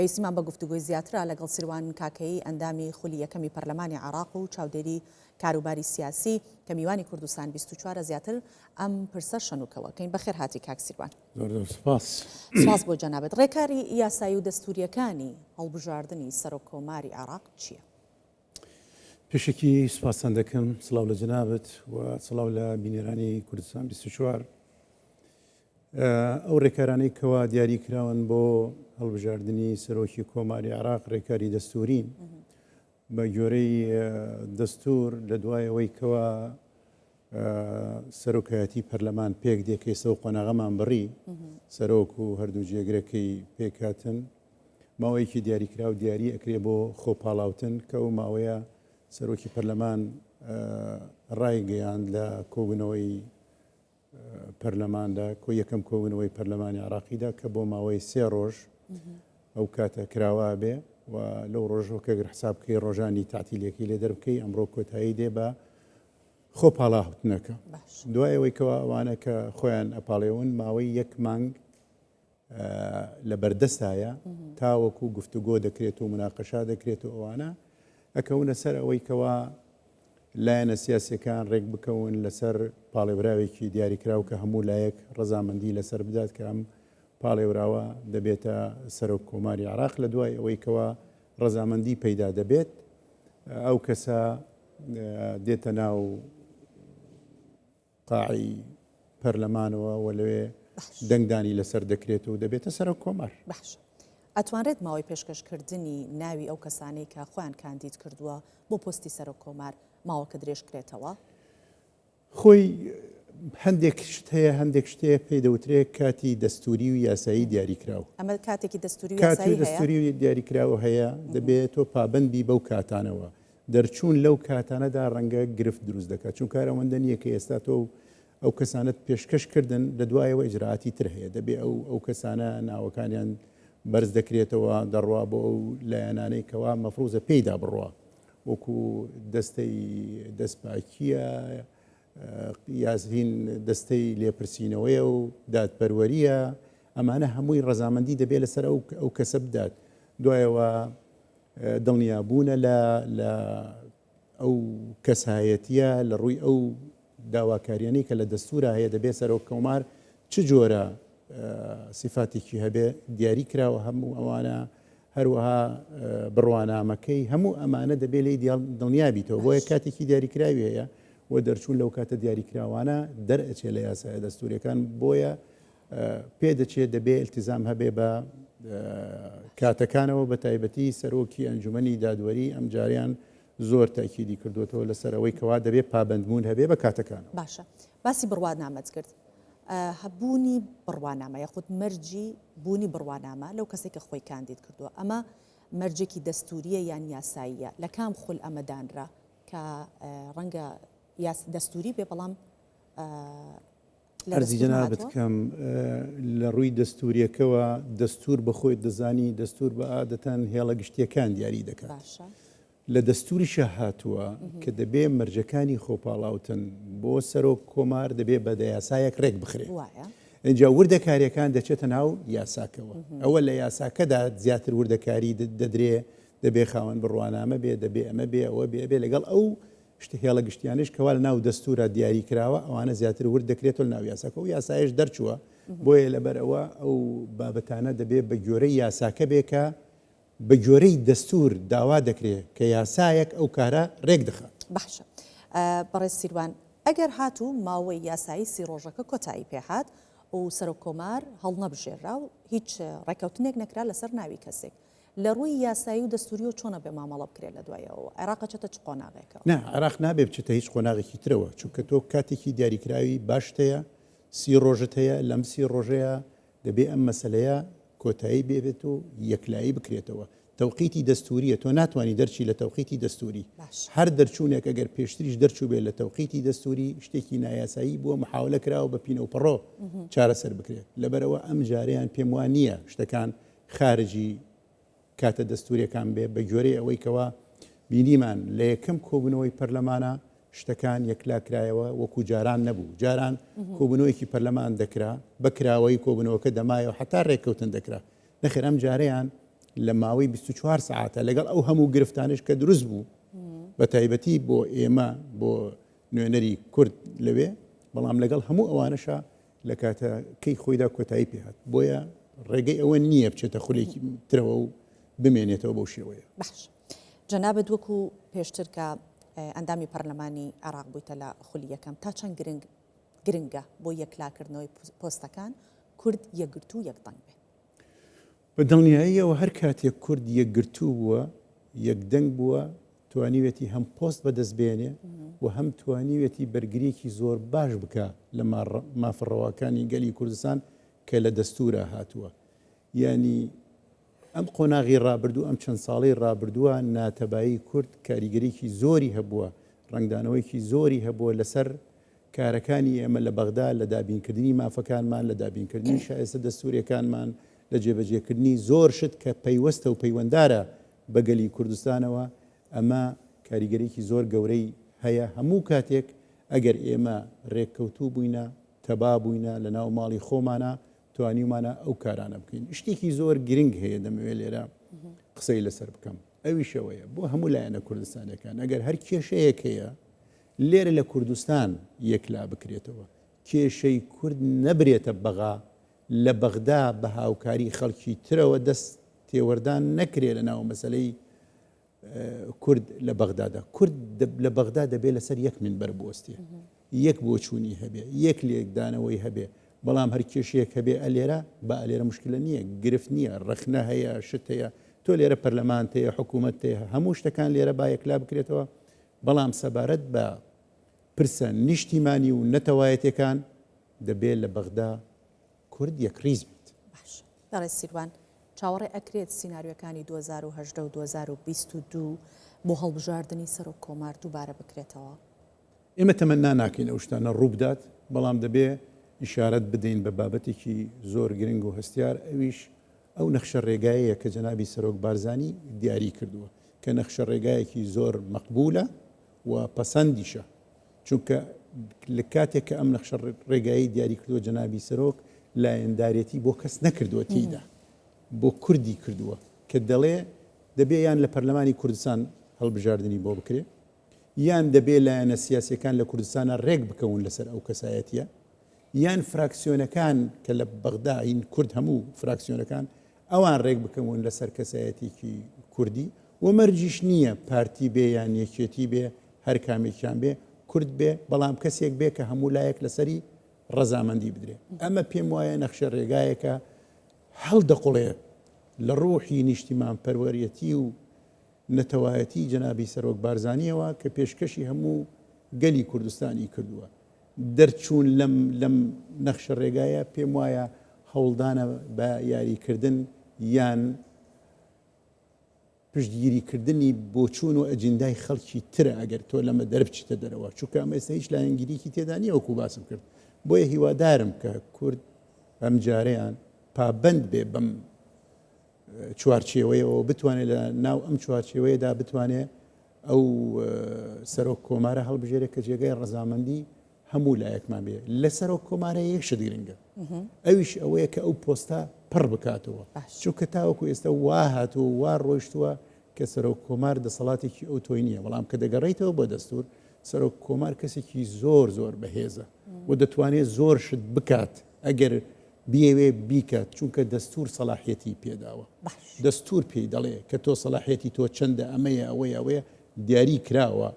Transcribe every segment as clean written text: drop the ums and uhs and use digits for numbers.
پێویستیمان بە گفتوگۆی زیاترە لەگەڵ سیروان کاکەی ئەندامی خولی یەکەمی پەرلەمانی عێراق و چاودێری کاروباری سیاسی کە میوانی کوردستان 24 زیاتر ئەم پرسە شەنووکەوەکەین. بەخێر هاتی کاک سیروان. زۆر سپاس. سپاس بۆ جەنابەت. ڕێکاری یاسایی و دەستوریەکانی هەڵبژاردننی سەرۆک کۆماری عێراق چییە؟ پێشێکی سوپاسان دەکەم، سڵاو لە جەنابەت و سڵاو لە بینێرانی کوردستان 24. ئەو ڕێکارانەی کەوا دیاری کراون بۆ هەڵبژاردننی سەرۆکی کۆماری عێراق ڕێکاری دەستورین بە گوێرەی دەستور لە دوایەوەی کەوا سەرۆکایەتی پەرلەمان پێک دێکەی سەو قۆناغەمان بڕی سەرۆک و هەردوو جێگرەکەی پێکاتن ماوەیەکی دیاریکرا و دیاری ئەکرێ بۆ خۆپاڵاوتن کە ئەو ماوەیە سەرۆکی پەرلەمان ڕایگەیاند لە کۆبوونەوەی پەرلەماندا کۆ یەکەم کۆبوونەوەی پەرلەمانی عێراقیدا کە بۆ ماوەی 3 ڕۆژ ئەو کاتە کراوە بێ و لەو ڕۆژەوە کە حسابکەی ڕۆژانی تعتیلێکی لێ دەربکەی ئەمڕۆ کۆتایی دێ بە خۆپاڵاوتنەکە. دوایەوەی کەوا ئەوانە کە خۆیان ئەپاڵێون ماوەی 1 مانگ لە بەردەستایە تاوەکو گفتوگۆ دەکرێت و مناقەشا دەکرێت و ئەوانە ئەکەونە سەر ئەوەی کەوا لایەنە سیاسیەکان ڕێک بکەون لەسەر پاڵێوراوێکی دیاریکراو کە هەموو لایەک ڕەزامەندی لەسەر بدات کە ئەم پاڵێوراوە دەبێتە سەرۆک کۆماری عێراق لە دوای ئەوەی کەوا ڕەزامەندی پەیدا دەبێت ئەو کەسە دێتە ناو قاعی پەرلەمانەوە و لەوێ دەنگدانی لەسەر دەکرێت و دەبێتە سەرۆک کۆمار. باش. ئەتوانرێت ماوەی پێشکەشکردنی ناوی ئەو کەسانەی کە خۆیان کاندید کردووە بۆ پۆستی سەرۆک کۆمار ماوەکە درێژکرێتەوە؟ خۆی هەندێک شت هەیە، هەندێک شتەیە پێی دەوترێت کاتی دەستوری و یاسایی دیاریکراوە. ئەمە کاتێکی دەستوری و کاتی دەستوری و دیاریکراوە هەیە دەبێت تۆ پابندبی بەو کاتانەوە دەرچوون لەو کاتانەدا ڕەنگە گرفت دروست دەکات چون کارەوەندە نییە کە ئێستا تۆ ئەو کەسانت پێشکەشکردن لە دوایەوە ئیجراعاتی تر هەیە دەبێت ئەو کەسانە ناوەکانیان بەرز دەکرێتەوە دەڕوا بۆ ئەو لایەنانەی کەوا مەفروزە پێیدا بڕوا وەکو دەستەی دەستپاکیە یاسین دەستەی لێپرسینەوەیە و دادپەروەریە ئەمانە هەمووی ڕەزامەندی دەبێت لەسەر ئەو کەسە بدات دوایەوە دڵنیابوونە لە ئەو کەسایەتیە لە ڕووی ئەو داواکاریانەی کە لە دەستورە هەیە دەبێت سەرۆک کۆمار چ جۆرە سیفاتێکی هەبێ دیاری کراوە هەموو ئەوانە هەروەها بڕوانامەکەی هەموو ئەمانە دەبێت لی دڵنیابیتەوە بۆیە کاتێکی دیاریکراوی هەیە و دەرچوون لەو کاتە دیاریکراوانە دەرئەچێ لە یاسای دەستوریەکان بۆیە پێدەچێت دەبێت التیزام هەبێ بە کاتەکانەوە بە تایبەتی سەرۆکی ئەنجومەنی دادوەری ئەم جاریان زۆر تاکیدی کردوێتەوە لەسەر ئەوەی کەوا دەبێت پابندبوون هەبێ بە کاتەکان. باشە باسی بڕوانامەت کرد. هەبوونی بڕوانامە یاخود مەرجی بوونی بڕوانامە لەو کەسێک کە خۆی کاندید کردووە ئەمە مەرجێکی دەستوریە یان یاساییە لە کام خول ئەمەدانرا کە ڕەنگە دەستوری بێ بەڵام ئەرزی جەنابەت کەم لە ڕووی دەستوریەکەوە دەستور بەخۆی دەزانی دەستور بە عادەتەن هێڵە گشتیەکان دیاری دەکات لە دەستوریشە هاتووە کە دەبێ مەرجەکانی خۆپاڵاوتن بۆ سەرۆک کۆمار دەبێت بە یاسایەک ڕێک بخرێ اینجا وردەکاریەکان دەچێتە ناو یاساکەوە ئەوە لە یاساکەدا زیاتر وردەکاری دەدرێ دەبێ خاوەن بڕوانامە بێ دەبێ ئەمە بێ ئەوە بێ لەگەڵ ئەو شتە هێڵە گشتیانش کەوا لە ناو دەستورە دیاری کراوە ئەوانە زیاتر ورد دەکرێتەوە ناو یاساکە و یاسایش دەرچووە بۆیە لەبەر ئەوە ئەو بابەتانە دەبێت بە گوێرەی یاساکە بێکە بە گوێرەی دەستور داوا دەکرێت کە یاسایەک ئەو کارە ڕێک دەخات. باشە بەڕێز سیروان ئەگەر هاتوو ماوەی یاسایی 30 ڕۆژەکە کۆتایی پێهات و سەرۆک کۆمار هەڵ نەبژێرا و هیچ ڕێکەوتنێک نەکرا لەسەر ناوی کەسێک لە ڕووی یاسایی و دەستوری و چۆنە بێ مامەڵە بکرێت لە دوایەوە عێراق چێتە چ قۆناغێکە؟ نه عێراق نابێ بچێتە هیچ قۆناغێکی ترەوە چونکە تۆ کاتێکی دیاریکراوی باشتەیە 30 ڕۆژت هەیە لەم 30 ڕۆژەیە دەبێ ئەم مەسەلەیە کۆتایی بێت و یەکلایی بکرێتەوە تەوقیتی دەستوریە تۆ ناتوانانی دەرچی لە تەوقیتی دەستوری هەر دەرچوونێک ئەگەر پێشتریش دەرچوو بێت لە تەوقیتی دەستوری شتێکی نایاسایی بووە محاولە کراوە بە پینە و پەڕۆ چارەسەر بکرێت لەبەرەوە ئەم جاریان پێم وان نییە شتەکان خارجی کاتە دەستوریەکان بێ بە گوێرەی ئەوەی کەوا بینیمان لە یەکەم کۆبوونەوەی پەرلەمانە شتەکان یەکلاکرایەوە وەکو جاران نەبوو جاران کۆبوونەوەیکی پەرلەمان دەکرا بەکراوەی کۆبوونەوەکە دەمایەوە حتا ڕێککەوتن دەکرا نەخێر ئەم جارەیان لە ماوەی 24 ساعتە لەگەڵ ئەو هەموو گرفتانش کە دروست بوو بە تایبەتی بۆ ئێمە بۆ نوێنەری کورد لەوێ بەڵام لەگەڵ هەموو ئەوانەشە لە کاتەکەی خۆیدا کۆتایی پێهات بۆیە ڕێگەی ئەوە نییە بچێتە خولێکی ترەوە و بمێنێتەوە بەو شێوەیە. باش جەنابەت وەکو پێشتر کە ئەندامی پەرلەمانی عێراق بوویتە لە خولی یەکەم تا چەند گرنگە بۆ یەکلاکردنەوەی پۆستەکان کورد یەکگرتو و یەکدەنگ بێ؟ بە دڵنیاییەوە هەر کاتێک کورد یەکگرتو بووە یەکدەنگ بووە توانیوێتی هەم پۆست بەدەستبێنێ و هەم توانیوێتی بەرگریەکی زۆر باش بکە لە مافڕەوەکانی گەلی کوردستان کە لە دەستورە هاتووە. ینی ئەم قۆناغی ڕابردوو ئەم چەند ساڵی ڕابردووە ناتەبایی کورد کاریگەریکی زۆری هەبووە ڕنگدانەوەیکی زۆری هەبووە لەسەر کارەکانی ئێمە لە بەغدا لە دابینکردنی مافەکانمان لە دابینکردنی شایستە دەستوریەکانمان لە جێبەجێکردنی زۆر شت کە پەیوەستە و پەیوەنددارە بە گەلی کوردستانەوە ئەمە کاریگەریکی زۆر گەورەی هەیە. هەموو کاتێک ئەگەر ئێمە ڕێککەوتوو بووینە تەبا بووینە لە ناو ماڵی خۆمانە توانیمانە ئەو کارانە بکەین. شتێکی زۆر گرنگ هەیە دەمەوێت لێرە قسەی لەسەر بکەم ئەویشەوەیە بۆ هەموو لایەنە کوردستانەکان ئەگەر هەر کێشەیەک هەیە لێرە لە کوردستان یەکلا بکرێتەوە کێشەی کورد نەبرێتە بەغا لە بەغدا بە هاوکاری خەڵکی ترەوە دەست تێوەردان نەکرێت لە ناو مەسەلەی کورد لە بەغدادا. کورد لە بەغدا دەبێت لەسەر یەک منبەر بوەستێ یەک بۆچوونی هەبێ یەک لێکدانەوەی هەبێ بەڵام هەر کێشەیەک هەبێ ئەلێرە بە ئەلێرە مشکلە نییە گرفت نییە ڕخنە هەیە شت هەیە تۆ لێرە پەرلەمان هەیە حکوومەت هەیە هەموو شتەکان لێرە با یەکلا بکرێتەوە بەڵام سەبارەت بە پرسە نیشتیمانی و نەتەوایەتەکان دەبێت لە بەغدا کورد یەکریز بێت. باش دەڕێ سیروان چاوەڕێ ئەکرێت سیناریۆکانی 2010 و 2022 بۆ هەڵبژاردننی سەر و کۆمار دووبارە بکرێتەوە؟ ئێمە تەمەنا ناکەین ئەو شتانە ڕوو بدات بەڵام دەبێ ئیشارەت بدەین بە بابەتێکی زۆر گرنگ و هەستیار ئەویش ئەو نەخشە ڕێگایەیە کە جەنابی سەرۆک بارزانی دیاری کردووە کە نەخشە ڕێگایەکی زۆر مەقبولە و پەسەندیشە چونکە لە کاتێک کە ئەم نەخشە ڕێگایی دیاری کردووە جەنابی سەرۆک لایەندارێتی بۆ کەس نەکردووە تێیدا بۆ کوردی کردووە کە دەڵێ دەبێ یان لە پەرلەمانی کوردستان هەڵبژاردننی بۆ بکرێ یان دەبێ لایەنە سیاسیەکان لە کوردستانە ڕێک بکەون لەسەر ئەو کەسایەتیە یان فراکسیۆنەکان کە لە بەغدا این کورد هەموو فراکسیۆنەکان ئەوان ڕێک بکەون لەسەر کەسایەتێکی کوردی و مەرجیش نییە پارتی بێ یان یەکێتی بێ هەر کامێکیان بێ کورد بێ بەڵام کەسێک بێ کە هەموو لایەک لەسەری ڕەزامەندی بدرێ. ئەمە پێم وایە نەخشە ڕێگایەکە هەڵدەقڵێ لە ڕۆحی نیشتیمان پەروەریەتی و نەتەوایەتی جەنابی سەرۆک بارزانیەوە کە پێشکەشی هەموو گەلی کوردستانی کردووە. دەرچوون لەم نەخشە ڕێگایە پێم وایە هەوڵدانە بە یاریکردن یان پشتگیریکردنی بۆچوون و ئەجندای خەڵکی ترە ئەگەر تۆ لەمە دەربچیتە دەرەوە چونکە ئەمە ئێستا هیچ لایەنگیریکی تێدا نیە وەکو باسم کرد بۆیە هیوادارم کە کورد ئەم جارەیان پابند بێ بەم چوارچێوەیەوە بتوانێت لە ناو ئەم چوارچێوەیەدا بتوانێت ئەو سەرۆک کۆمارە هەڵبژێرە کە جێگای ڕەزامەندی هەموو لایەکمان بێ لە سەرۆک کۆمارە یەک شت گرنگە ئەویش ئەوەیە کە ئەو پۆستە پڕ بکاتەوە چونکە تاوەکو ئێستا وا هاتووە وا ڕۆیشتووە کە سەرۆک کۆمار دەسەڵاتێکی ئەو تۆی نییە بەڵام کە دەگەڕێیتەوە بۆ دەستور سەرۆک کۆمار کەسێکی زۆر زۆر بەهێزە و دەتوانێت زۆر شت بکات ئەگەر بیەوێ بیکات چونکە دەستور سەلاحیەتی پێداوە دەستور پێی دەڵێ کە تۆ سەلاحیەتی تۆ چەندە ئەمەیە ئەوەیە دیاری کراوە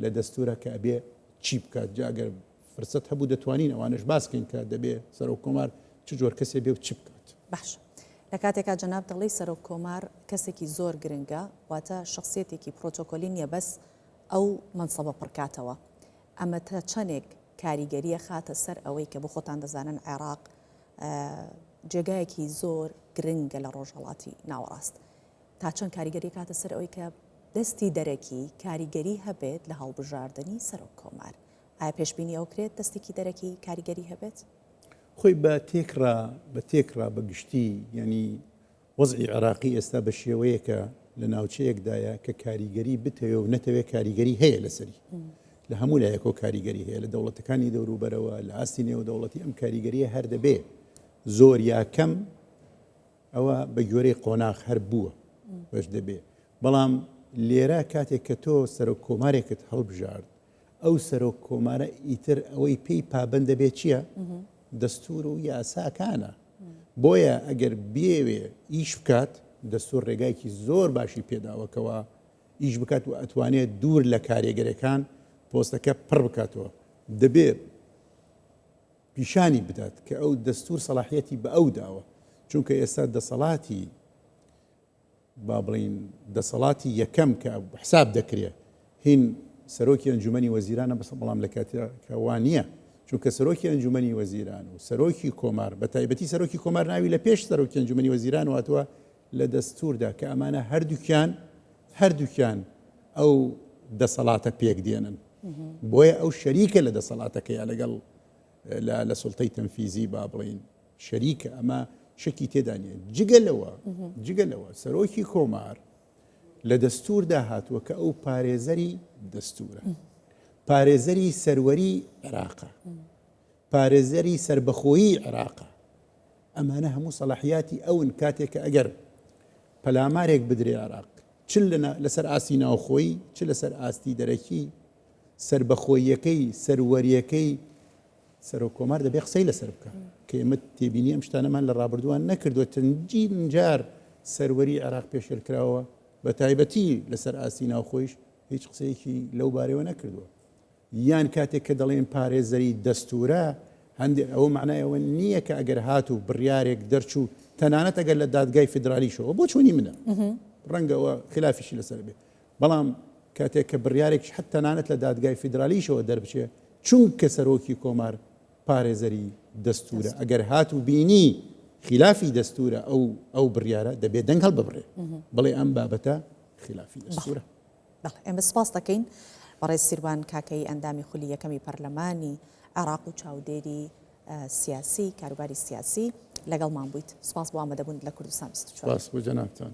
لە دەستورە کە ئەبێ چی بکات جاگەر فرسەت هەبوو دەتوانین ئەوانش باسکەین کە دەبێ سەرۆک کۆمار چ جۆر کەسێ بێ و چی بکات. باش لە کاتێکا جەناب دەڵی سەرۆک کۆمار کەسێکی زۆر گرنگە واتە شخصیەتێکی پرۆتۆکۆلی نیە بەس ئەو منسەبە پڕکاتەوە ئەمە تا چەندێک کاریگەریە خاتە سەر ئەوەی کە بۆ خۆتان دەزانن عێراق جێگایەکی زۆر گرنگە لە ڕۆژهەڵاتی ناوەڕاست تا چەند کاریگەری کاتە سەر ئەوەی کە دەستی دەرەکی کاریگەری هەبێت لە هەڵبژاردننی سەرۆک کۆمار ئایا پێشبینی ئەو کرێت دەستێکی دەرەکی کاریگەری هەبێت؟ خۆی بە تێکرا بە گشتی ینی وەزعی عێراقی ئێستا بە شێوەیەکە لە ناوچەیەکدایە کە کاریگەری بتەوێ و نەتەوێت کاریگەری هەیە لەسەری لە هەموو لایەکۆ کاریگەری هەیە لە دەوڵەتەکانی دەوروبەرەوە لە ئاستی نێو دەوڵەتی ئەم کاریگەریە هەر دەبێ زۆر یا کەم ئەوە بە گوێرەی قۆناغ هەر بووە بەش دەبێ بەڵام لێرە کاتێک کە تۆ سەرۆک کۆمارێکت هەڵبژارد ئەو سەرۆک کۆمارە ئیتر ئەوەی پێی پابند دەبێت چییە؟ دەستور و یاساکانە بۆیە ئەگەر بێوێ ئیش بکات دەستور ڕێگایکی زۆر باشی پێداوەکەوە ئیش بکات و ئەتوانێت دوور لە کارێگەرەکان پۆستەکە پڕ بکاتەوە دەبێت پیشانی بدات کە ئەو دەستور سەلاحیەتی بە ئەو داوە چونکە ئێستا دەسەڵاتی با بڵین دەسەڵاتی یەکەم کە حساب دەکرێت هین سەرۆکی ئەنجومەنی وەزیرانە بەڵام لە کاتێکەوە نییە چونکە سەرۆکی ئەنجومەنی وەزیران و سەرۆکی کۆمار بە تایبەتی سەرۆکی کۆمار ناوی لە پێش سەرۆکی ئەنجومەنی وەزیران واتوە لە دەستوردا کە ئەمانە هەردووکیان ئەو دەسەڵاتە پێک دێنن بۆیە ئەو شەریکە لە دەسەڵاتەکەیە لەگەڵ لە سوڵتەی تەنفیزی با بڵین شەریکە ئەمە شەکی تێدانێ جگەلەوە سەرۆکی کۆمار لە دەستوردا هاتووە کە ئەو پارێزەری دەستورە پارێزەری سەروەری عێراقە پارێزەری سربەخۆیی عێراقە ئەمانە هەموو سەلاحیاتی ئەون کاتێک کە ئەگەر پەلامارێک بدرێ عێراق چ لەسەر ئاستی ناوخۆیی چ لەسەر ئاستی دەرەکی سربەخۆیەکەی سەروەریەکەی سەرۆک کۆمار دەبێ قسەی لەسەر بکە کە ئێمە تێبینی ئەم شتانەمان لە ڕابردووان نەکردووە تەنجار سەروەری عێراق پێشێرکراوە بە تایبەتی لەسەر ئاستی ناوخۆیش هیچ قسەیەکی لەو بارەوە نەکردووە یان کاتێک کە دەڵێن پارێزەری دەستورە هەندێک ئەوە معنایەوە نییە کە ئەگەر هات و بڕیارێک دەرچوو تەنانەت ئەگەر لە دادگای فیدرالیشەوە بۆ چۆنی منە ڕەنگەوە خلافیشی لەسەر بێ بەڵام کاتێک کە بڕیارێک حتا تەنانەت لە دادگای فیدرالیشەوە دەربچێ چونکە سەرۆکی کۆمار پارێزەری دەستورە ئەگەر هات و بینی خلافی دەستورە ئەو بڕیارە دەبێت دەنگ هەڵ ببڕێ بڵێ ئەم بابەتە خلافی دەستورە ئێمە سپاس دەکەین بەڕێز سیروان کاکەی ئەندامی خولی یەکەمی پەرلەمانی عێراق و چاودێری سیاسی کاروباری سیاسی لەگەڵمان بوویت سپاس بۆ ئامادەبوون لە کوردستان 24 سپاس بۆ جەنابتان.